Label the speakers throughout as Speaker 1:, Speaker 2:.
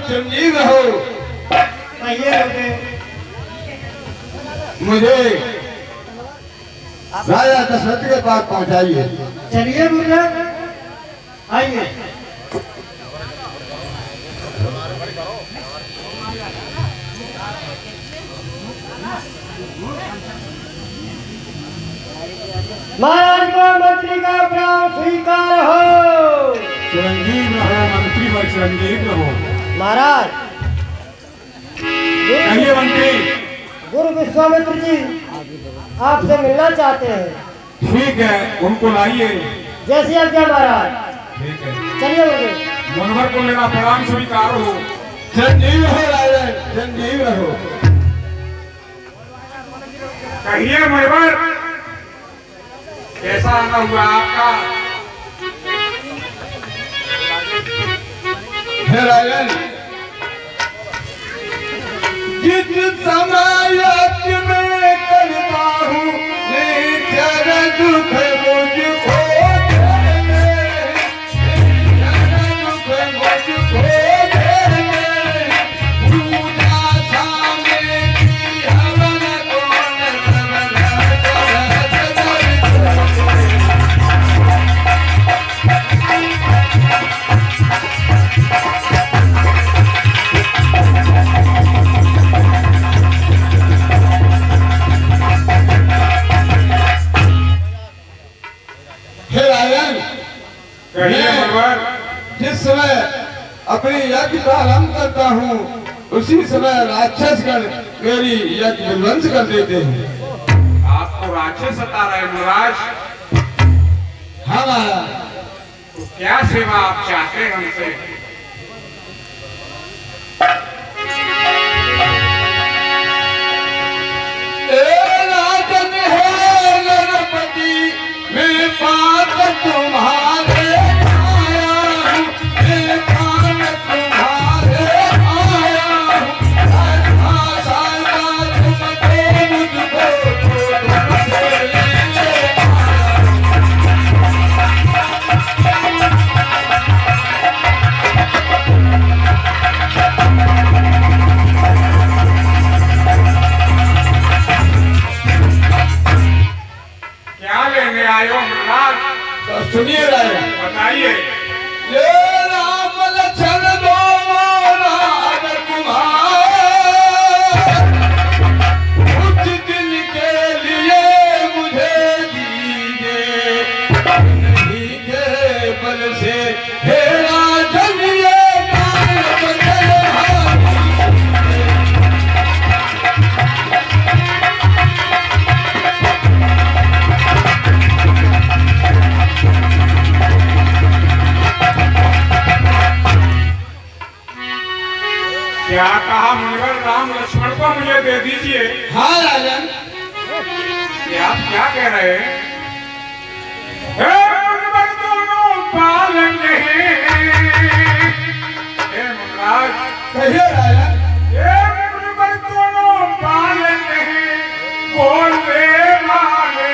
Speaker 1: चिरंजीव रहो। मुझे राजा दशरथ के पास पहुंचाइए।
Speaker 2: चलिए गुरुदेव, आइए। महाराज को मंत्री का प्राण स्वीकार हो।
Speaker 3: चिरंजीव रहो मंत्री व चिरंजीव रहो।
Speaker 2: महाराज
Speaker 3: कहिए मंत्री।
Speaker 2: गुरु विश्वामित्र जी आपसे मिलना चाहते हैं।
Speaker 3: ठीक है, उनको लाइए।
Speaker 2: जैसी आज्ञा महाराज।
Speaker 3: ठीक है,
Speaker 2: चलिए गुरुदेव।
Speaker 3: मुनवर को मेरा प्रणाम स्वीकार हो।
Speaker 1: चिरंजीव रहो राजा, चिरंजीव रहो।
Speaker 3: कहिए मुनवर, कैसा आना हुआ आपका?
Speaker 1: हे राजन, जिस समय यज्ञ में करता हूँ नित्य दुख मुझको देने, नित्य दुख मुझको देने, पूजा सामने की हवन कौन जिस समय अपनी यज्ञ का आरंभ करता हूँ उसी समय राक्षसगण मेरी यज्ञ विध्वंस कर देते हैं।
Speaker 3: आपको राक्षस सता रहे महाराज?
Speaker 1: हाँ महाराज।
Speaker 3: तो क्या सेवा आप चाहते हैं हमसे?
Speaker 1: राजन है गणपति मैं पाप तुम्हारे सुनिए राजा,
Speaker 3: बताइए।
Speaker 1: ये राम लक्ष्मण दोनों राजकुमार कुछ दिन के लिए मुझे दीजिए, नहीं के बल से हे राजन ये कान बदल
Speaker 3: क्या कहा मुनवर? राम लक्ष्मण को मुझे दे दीजिए।
Speaker 1: हाँ राजन।
Speaker 3: ये आप क्या कह रहे हैं? हे मुनवर दोनों पालन नहीं। हे मुनराज।
Speaker 1: कहिए राजन।
Speaker 3: हे मुनवर दोनों पालन नहीं, बोलने वाले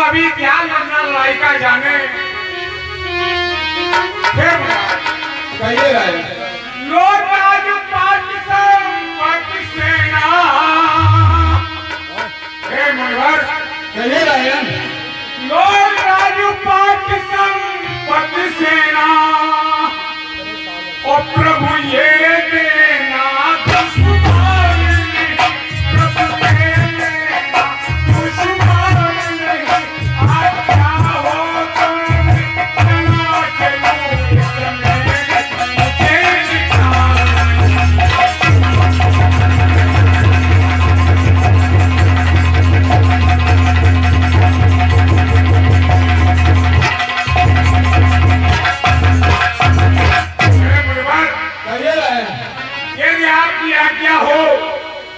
Speaker 3: अभी क्या लड़ना लड़ाई का जाने।
Speaker 1: कहिए राजा।
Speaker 3: लोग राजपाट संपत्ति सेना। हे मुनवर।
Speaker 1: कहिए राजन।
Speaker 3: लोग राजपाट संपत्ति सेना और प्रभु ये देना
Speaker 1: कहिए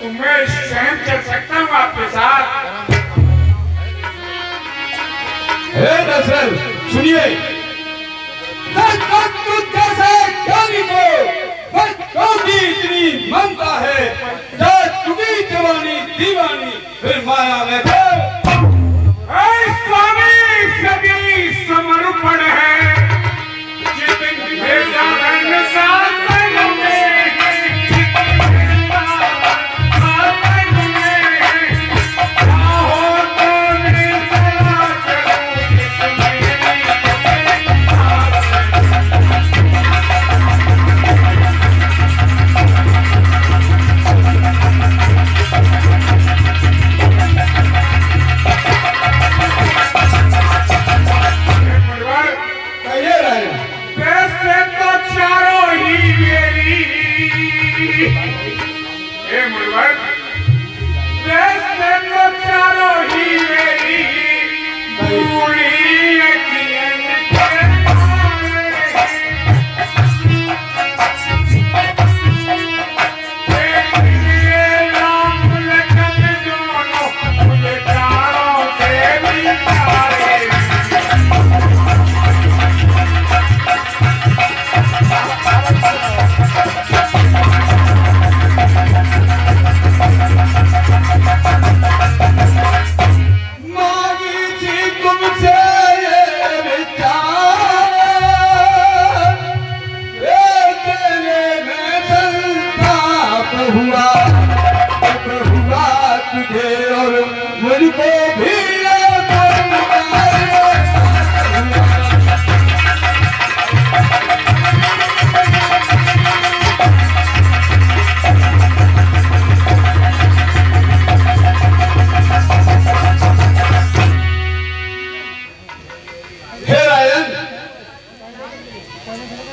Speaker 3: तो मैं स्वयं चल सकता हूँ आपके साथ।
Speaker 1: हे दशरथ सुनिए, तू जैसे ज्ञानी को बच्चों की इतनी ममता है, चुकी जवानी दीवानी फिर माया में
Speaker 3: स्वामी सभी समर्पण है, जितने साधन साधन में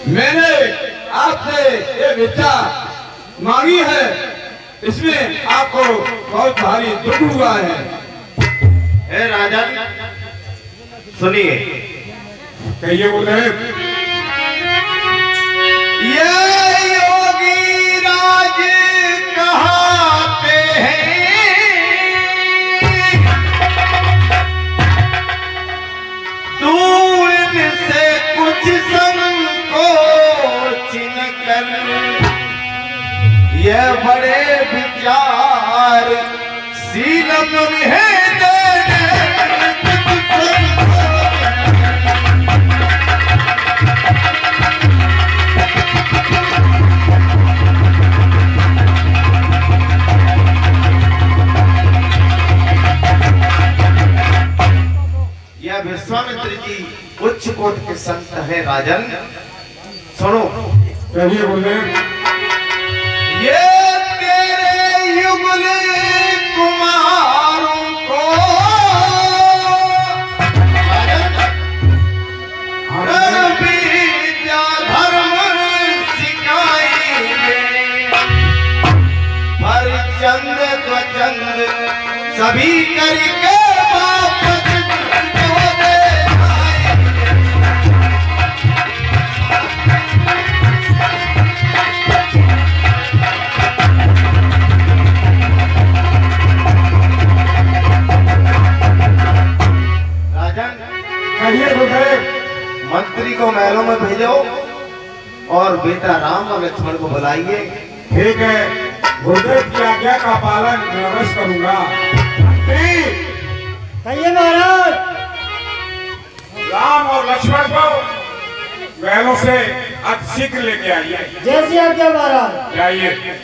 Speaker 1: मैंने आपसे ये भिक्षा मांगी है, इसमें आपको बहुत भारी दुख हुआ है।
Speaker 4: हे राजन सुनिए,
Speaker 3: कहिए गुरुदेव।
Speaker 4: ये योगी राज कहाँ पे है, तू इनसे कुछ संकोच न कर, ये बड़े विचार सील है विश्वामित्र जी उच्च कोट के संत है राजन। सुनो,
Speaker 3: कहिए गुरुदेव।
Speaker 4: ये तेरे युगल कुमारों को विद्या धर्म सिखाएंगे, पर चंद स्वचंद सभी करके मंत्री को महलों में भेजो और बेटा राम और लक्ष्मण को बुलाइए।
Speaker 3: ठीक है, गुरुदेव की आज्ञा का पालन मैं अवश्य करूंगा। मंत्री,
Speaker 2: कहिए महाराज।
Speaker 3: राम और लक्ष्मण को महलों से अति शीघ्र लेके आइए।
Speaker 2: जैसी आज्ञा महाराज।
Speaker 3: जाइए।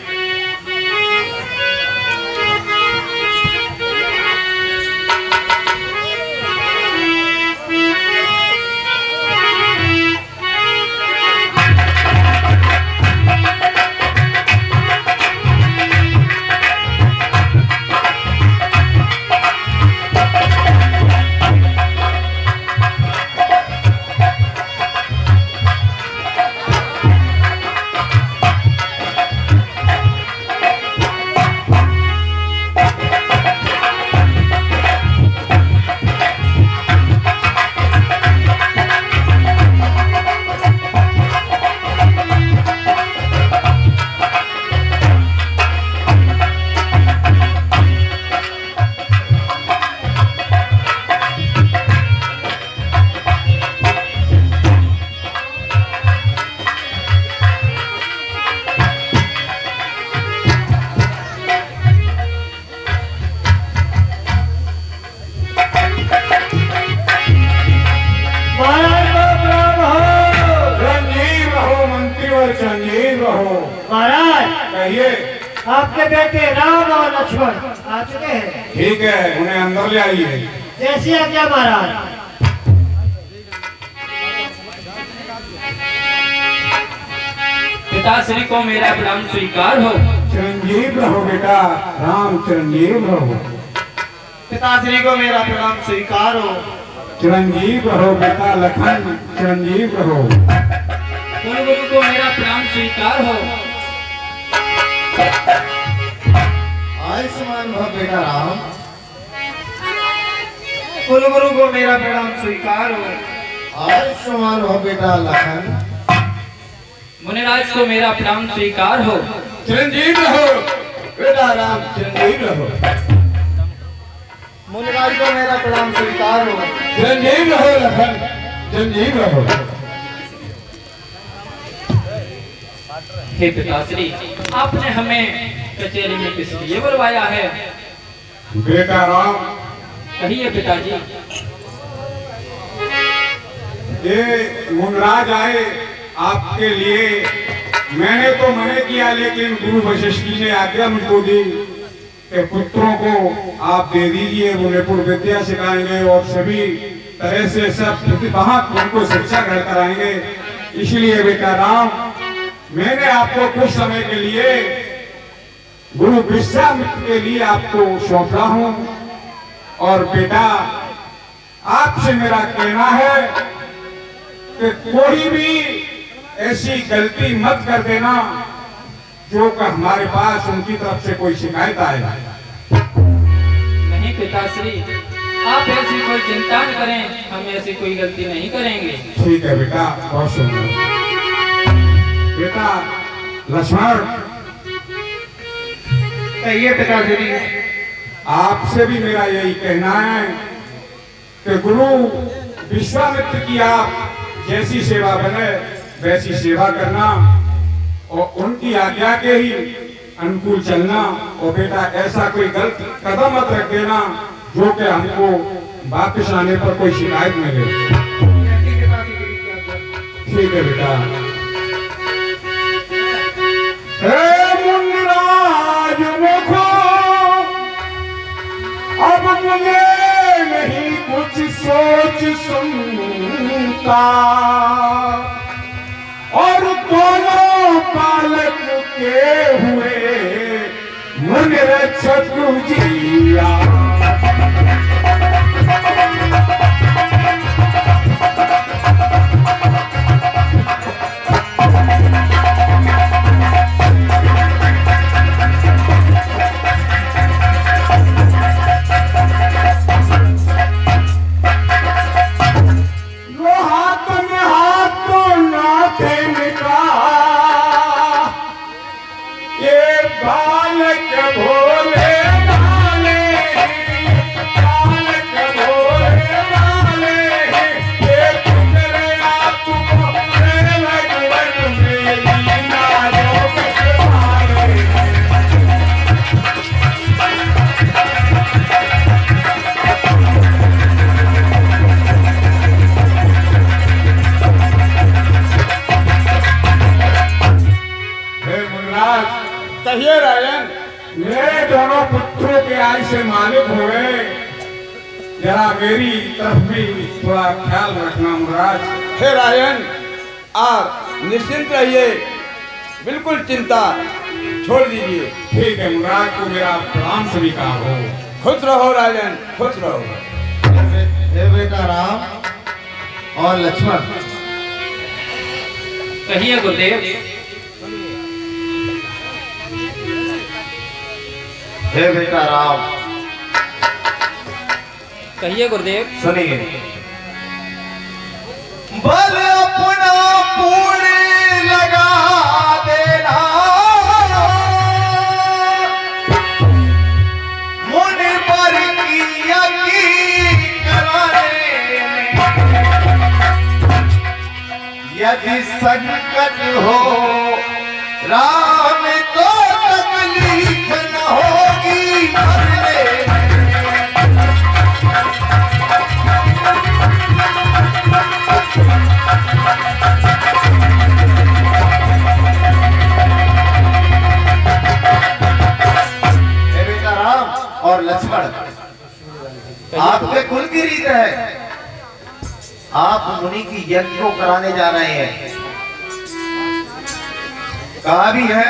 Speaker 2: महाराज
Speaker 3: कहिए।
Speaker 2: आपके बेटे राम और लक्ष्मण आ चुके हैं।
Speaker 3: ठीक है, उन्हें अंदर ले आइए।
Speaker 2: जैसी आज्ञा महाराज।
Speaker 5: पिताश्री को मेरा प्रणाम स्वीकार हो।
Speaker 3: चिरंजीव रहो बेटा, राम चिरंजीव रहो।
Speaker 4: पिताश्री को मेरा प्रणाम स्वीकार हो।
Speaker 3: चिरंजीव रहो बेटा, लखन चिरंजीव रहो।
Speaker 5: कुल गुरु को मेरा प्रणाम स्वीकार हो।
Speaker 4: आयुष्मान भव बेटा राम। कुल गुरु को मेरा प्रणाम स्वीकार हो। आयुष्मान भव बेटा लखन।
Speaker 5: मुनिराज को मेरा प्रणाम स्वीकार हो।
Speaker 1: चिरंजीव रहो बेटा राम, चिरंजीव रहो।
Speaker 4: मुनिराज को मेरा प्रणाम स्वीकार हो।
Speaker 1: चिरंजीव रहो लखन, चिरंजीव रहो।
Speaker 5: हे पिताश्री, आपने हमें कचहरी में किस लिए बुलवाया है?
Speaker 3: बेटा राम,
Speaker 5: कहिए पिताजी।
Speaker 3: ये मुनराज आए आपके लिए। मैंने तो मना किया, लेकिन गुरु वशिष्ठ जी ने आज्ञा मुझको दी कि पुत्रों को आप दे दीजिए, उन्हें पूर्व विद्या सिखाएंगे और सभी तरह से सब प्रतिभा उनको शिक्षा ग्रहण कराएंगे। इसलिए बेटा राम, मैंने आपको कुछ समय के लिए गुरु विश्वामित्र के लिए आपको सौंप रहा हूं। और बेटा, आपसे मेरा कहना है कि कोई भी ऐसी गलती मत कर देना जो कि हमारे पास उनकी तरफ से कोई शिकायत आए।
Speaker 5: नहीं पिताश्री, आप ऐसी कोई चिंता न करें, हम ऐसी कोई गलती नहीं करेंगे।
Speaker 3: ठीक है बेटा, बहुत सुंदर। बेटा लक्ष्मण,
Speaker 4: कहिए पिताश्री।
Speaker 3: आपसे भी मेरा यही कहना है कि गुरु विश्वामित्र की आप जैसी सेवा बने वैसी सेवा करना और उनकी आज्ञा के ही अनुकूल चलना। और बेटा, ऐसा कोई गलत कदम मत रख देना जो कि हमको वापस आने पर कोई शिकायत मिले। ठीक है बेटा। मुनिराज मुखो, अब मुझे नहीं कुछ सोच सुनता, और दोनों पालक के हुए मन रक्षक जिया। कहिए राजन, मेरे दोनों पुत्रों के आय से मालिक हुए, जरा मेरी तरफ भी थोड़ा ख्याल रखना मुराद।
Speaker 1: हे राजन, आप निश्चिंत रहिए, बिल्कुल चिंता छोड़ दीजिए।
Speaker 3: ठीक है, मुराद को मेरा प्रणाम स्वीकार हो।
Speaker 1: खुश रहो राजन, खुश रहो।
Speaker 4: हे बेटा राम और लक्ष्मण।
Speaker 5: कहिए गुरुदेव।
Speaker 4: हे बेटा राम।
Speaker 5: कहिए गुरुदेव।
Speaker 4: सुनिए। बल अपना पूरे लगा देना, मुन पर की यकीन कराने में। यदि संकट हो राम तो तकलीफ न होगी मरने में। है, आप मुनि की यज्ञ को कराने जा रहे हैं। कहा भी है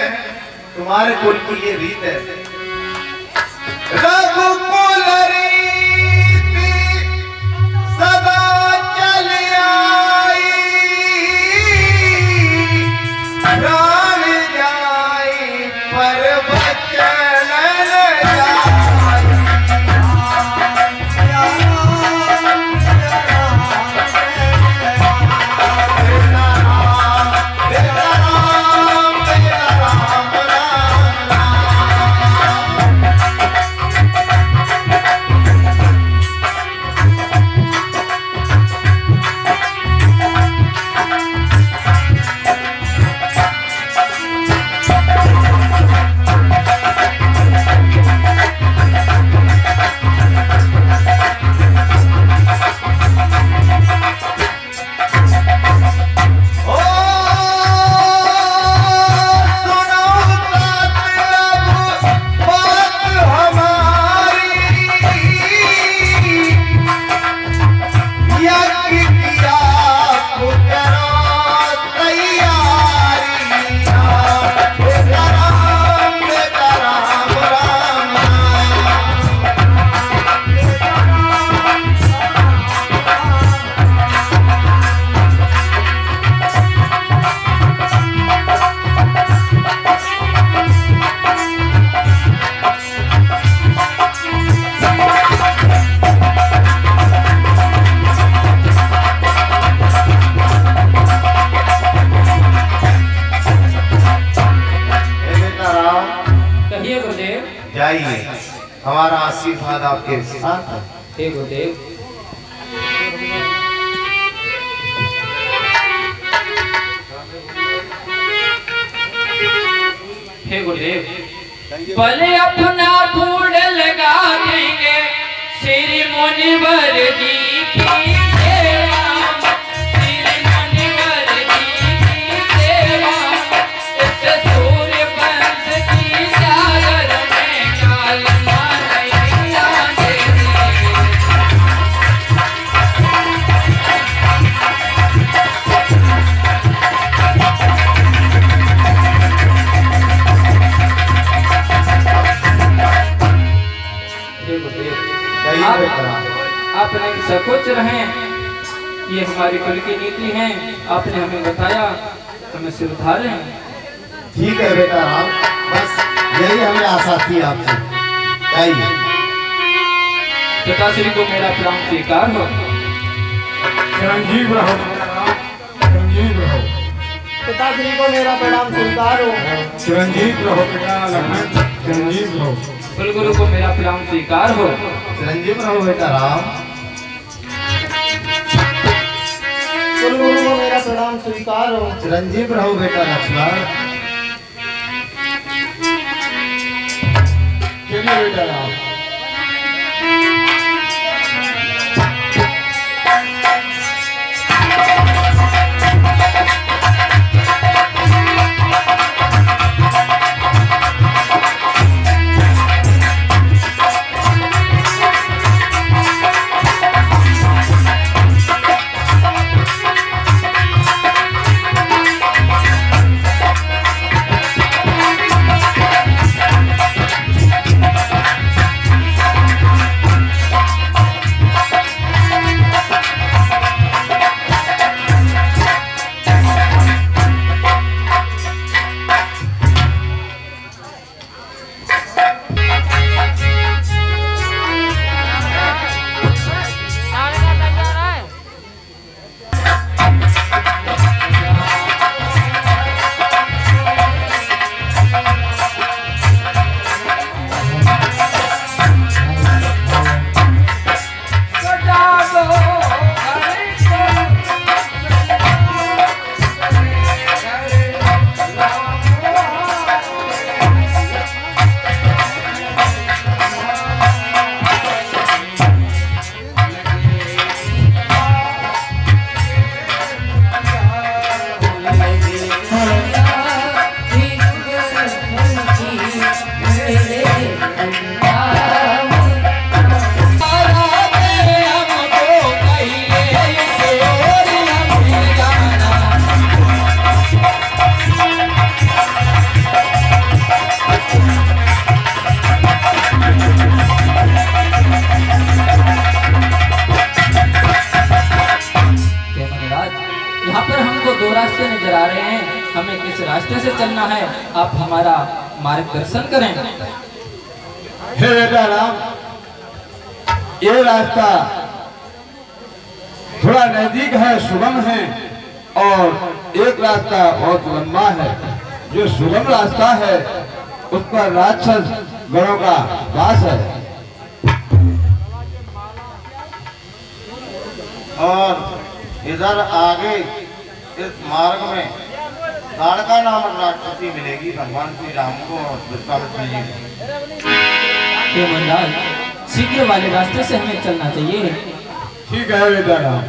Speaker 4: तुम्हारे कुल की ये रीत है, रघुकुल रीति सदा चल आई, प्राण जाए पर बचन न जाए। जाइए, हमारा आशीर्वाद आपके साथ है।
Speaker 5: हे गुरुदेव। हे गुरुदेव, भले अपना फूल लगा देंगे श्री मुनिवर जी की सेवा, श्री मुनिवर जी की सेवा, इस सूर्य वंश की जागर में कालमा नहीं आने देंगे। हे गुरुदेव, आप नहीं सकुच रहें, ये हमारी कुल की नीति है, आपने हमें बताया, हमें सुधारें।
Speaker 4: ठीक है बेटा राम, बस यही हमें आशा थी आपसे। जाइए।
Speaker 5: पिताश्री को मेरा प्रणाम स्वीकार हो।
Speaker 3: चिरंजीव रहो बेटा राम, चिरंजीव रहो।
Speaker 2: पिताश्री को मेरा प्रणाम स्वीकार हो।
Speaker 3: चिरंजीव रहो बेटा लखन, चिरंजीव रहो।
Speaker 5: कुलगुरु को मेरा प्रणाम स्वीकार हो।
Speaker 4: चिरंजीव रहो बेटा राम।
Speaker 2: कुलगुरु को मेरा प्रणाम स्वीकार हो।
Speaker 4: चिरंजीव रहो बेटा लक्ष्मण।
Speaker 1: चलिए बेटा राम।
Speaker 5: आप हमारा मार्गदर्शन करें।
Speaker 1: हे बेटा राम, ये रास्ता थोड़ा नजदीक है, सुगम है, और एक रास्ता बहुत लंबा है। जो सुगम रास्ता है उस पर राक्षस गणों का वास है।
Speaker 4: और इधर आगे इस मार्ग में ताड़का नामक राक्षसी मिलेगी भगवान श्री राम को और विश्वामित्र जी को।
Speaker 5: हे महाराज, शीघ्र वाले रास्ते से हमें चलना चाहिए।
Speaker 1: ठीक है बेटा राम।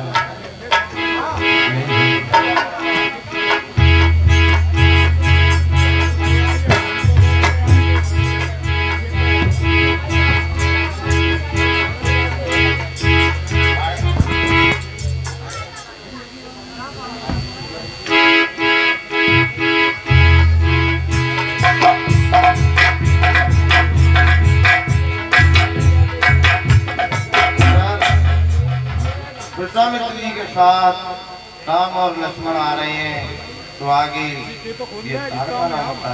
Speaker 4: विश्वामित्र जी के साथ राम और लक्ष्मण आ रहे हैं, तो आगे ये ताड़का नामक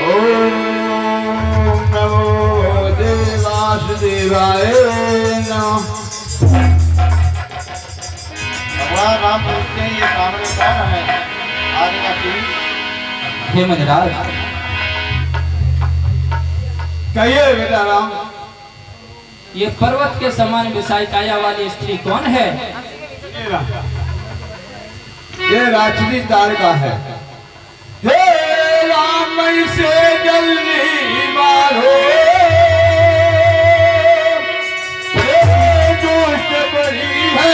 Speaker 1: ओम नमो देवासुदेवाय नमः।
Speaker 4: भगवान राम पूछते हैं ये सामने कौन है, आगे का टीम।
Speaker 5: हे महाराज,
Speaker 1: कहिए बेटा राम।
Speaker 5: ये पर्वत के समान विशाल काया वाली स्त्री कौन है?
Speaker 1: ये राक्षसी ताड़का है। हे राम से जल्दी मारो, ये दुष्ट बड़ी है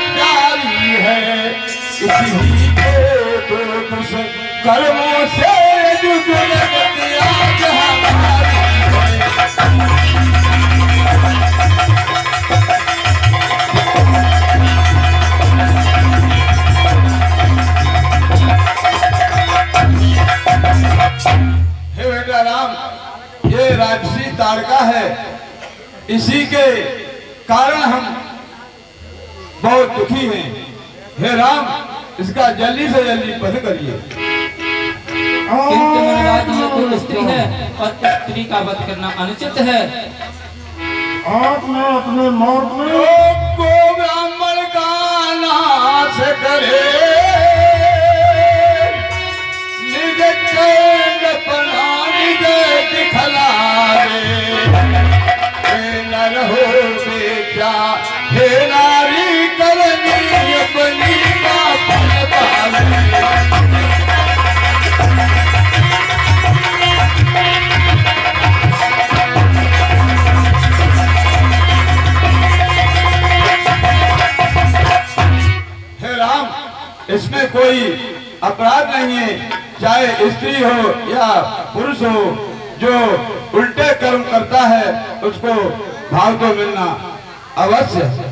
Speaker 1: प्यारी है, इसी के तो कुछ कर्मों से आज हमारी है। हे बेटा राम, ये राक्षसी ताड़का है, इसी के कारण हम बहुत दुखी हैं। हे राम, इसका जल्दी से जल्दी वध करिए।
Speaker 5: किंतु महाराज, ये तो स्त्री है और स्त्री का वध करना अनुचित है।
Speaker 2: आपने अपने मौत में
Speaker 1: को ब्राह्मण का नाश करे, निज चंडपना निज दिखलावे। हे नर हो बेटा, हे नारी करनी अपनी का फल पावे। इसमें कोई अपराध नहीं है, चाहे स्त्री हो या पुरुष हो, जो उल्टे कर्म करता है उसको भाव तो मिलना अवश्य है।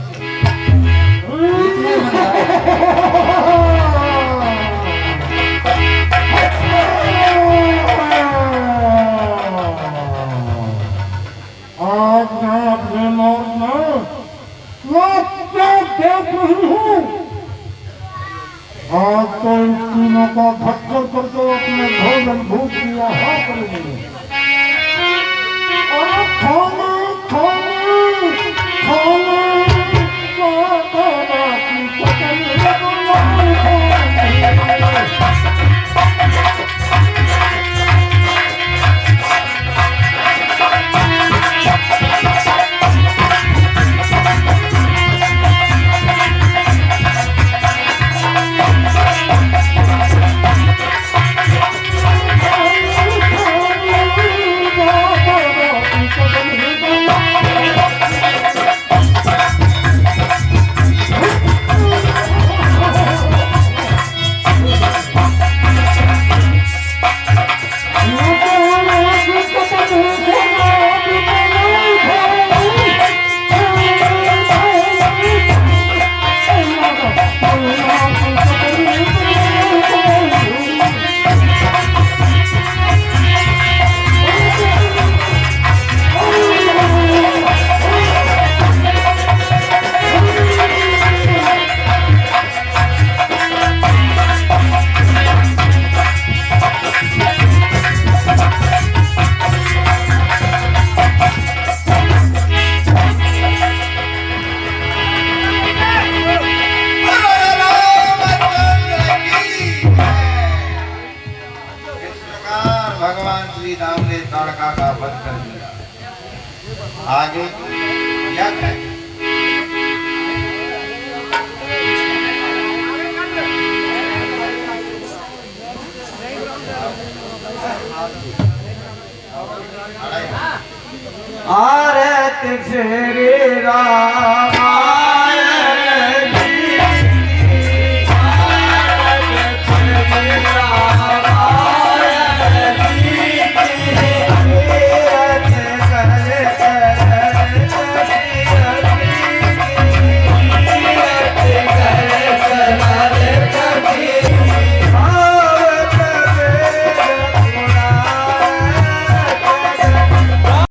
Speaker 2: आज मैं अपने मौत में देख रही हूँ। आज तो इन तीनों का भक्कर करके अपने भोजन भूख की आहार करेंगे। खाने खाने खाने
Speaker 4: भगवान श्री राम ने ताड़का का वध कर दिया। आगे क्या कहें?
Speaker 2: आरे श्री राम